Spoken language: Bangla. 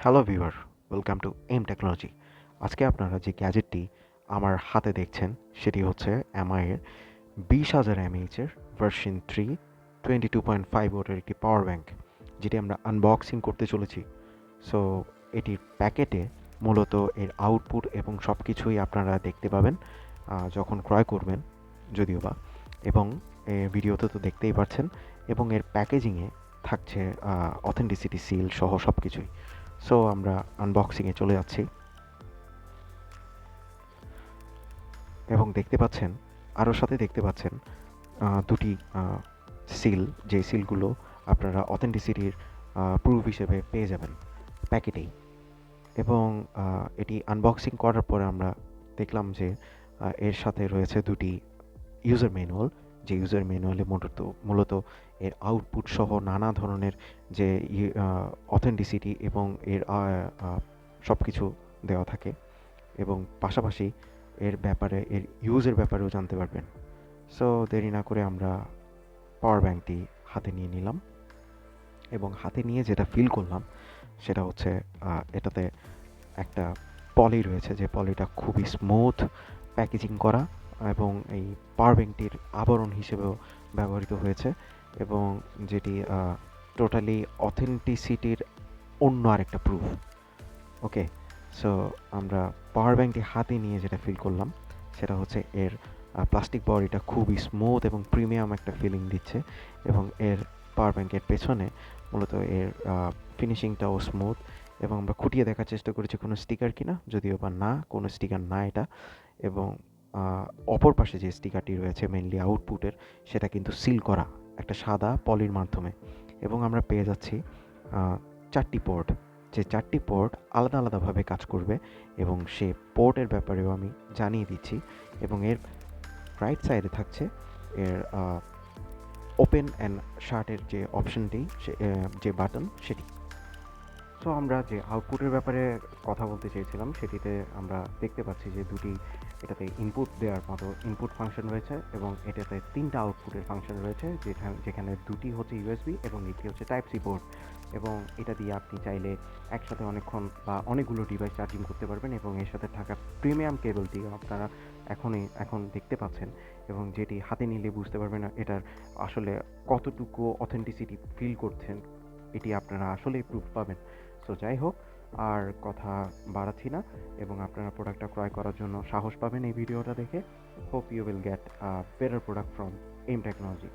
Hello viewer, welcome to M Technology. আজকে আপনারা যে গ্যাজেটটি আমার হাতে দেখছেন সেটি হচ্ছে এমআইয়ের 20,000 এমএইচের ভার্সন 3 22.5 ওয়াটের একটি পাওয়ার ব্যাংক, যেটি আমরা আনবক্সিং করতে চলেছি। সো এটির প্যাকেটে মূলত এর আউটপুট এবং সব কিছুই আপনারা দেখতে পাবেন যখন ক্রয় করবেন, যদিও বা, এবং ভিডিওতে তো দেখতেই পাচ্ছেন, এবং এর প্যাকেজিংয়ে থাকছে অথেন্টিসিটি সিল সহ সব কিছুই। সো আমরা আনবক্সিংয়ে চলে যাচ্ছি এবং দেখতে পাচ্ছেন, আরও সাথে দেখতে পাচ্ছেন দুটি সিল, যে সিলগুলো আপনারা অথেন্টিসিটির প্রুফ হিসেবে পেয়ে যাবেন প্যাকেটেই। এবং এটি আনবক্সিং করার পরে আমরা দেখলাম যে এর সাথে রয়েছে দুটি ইউজার ম্যানুয়াল, যে ইউজার ম্যানুয়ালে মূলত এর আউটপুট সহ নানা ধরনের যে অথেন্টিসিটি এবং এর সব কিছু দেওয়া থাকে, এবং পাশাপাশি এর ইউজের ব্যাপারেও জানতে পারবেন। সো দেরি না করে আমরা পাওয়ার ব্যাংকটি হাতে নিয়ে নিলাম, এবং হাতে নিয়ে যেটা ফিল করলাম সেটা হচ্ছে এটাতে একটা পলি রয়েছে, যে পলিটা খুবই স্মুথ প্যাকেজিং করা, এবং এই পাওয়ার ব্যাংকটির আবরণ হিসেবেও ব্যবহৃত হয়েছে, এবং যেটি টোটালি অথেন্টিসিটির অন্য আরেকটা প্রুফ। ওকে, সো আমরা পাওয়ার ব্যাংকটি হাতে নিয়ে যেটা ফিল করলাম সেটা হচ্ছে এর প্লাস্টিক বডিটা খুবই স্মুথ এবং প্রিমিয়াম একটা ফিলিং দিচ্ছে, এবং এর পাওয়ার ব্যাংকের পেছনে মূলত এর ফিনিশিংটাও স্মুথ। এবং আমরা খুঁটিয়ে দেখার চেষ্টা করেছি কোনো স্টিকার কিনা, যদিও বা না, কোনো স্টিকার না এটা। এবং অপর পাশে যে স্টিকারটি রয়েছে মেইনলি আউটপুটের, সেটা কিন্তু সিল করা একটা সাদা পলির মাধ্যমে। এবং আমরা পেয়ে যাচ্ছি 4টি পোর্ট, যে 4টি পোর্ট আলাদা আলাদাভাবে কাজ করবে, এবং সে পোর্টের ব্যাপারেও আমি জানিয়ে দিচ্ছি। এবং এর রাইট সাইডে থাকছে এর ওপেন অ্যান্ড শার্টের যে অপশনটি, যে বাটন সেটি। সো আমরা যে আউটপুটের ব্যাপারে কথা বলতে চেয়েছিলাম, সেটিতে আমরা দেখতে পাচ্ছি যে এটাতে ইনপুট দেওয়ার মতো ইনপুট ফাংশন রয়েছে, এবং এটাতে 3টা আউটপুটের ফাংশন রয়েছে, যেখানে 2টি হচ্ছে ইউএসবি এবং একটি হচ্ছে টাইপ সি পোর্ট। এবং এটা দিয়ে আপনি চাইলে একসাথে অনেকক্ষণ বা অনেকগুলো ডিভাইস চার্জিং করতে পারবেন, এবং এর সাথে থাকা প্রিমিয়াম কেবলটি আপনারা এখন দেখতে পাচ্ছেন, এবং যেটি হাতে নিলে বুঝতে পারবেন এটার আসলে কতটুকু অথেন্টিসিটি ফিল করছেন, এটি আপনারা আসলেই প্রুফ পাবেন। সো যাই হোক, আর কথা বাড়াচ্ছি না, এবং আপনারা প্রোডাক্টটা ক্রয় করার জন্য সাহস পাবেন এই ভিডিওটা দেখে। Hope you will get better product from M technology.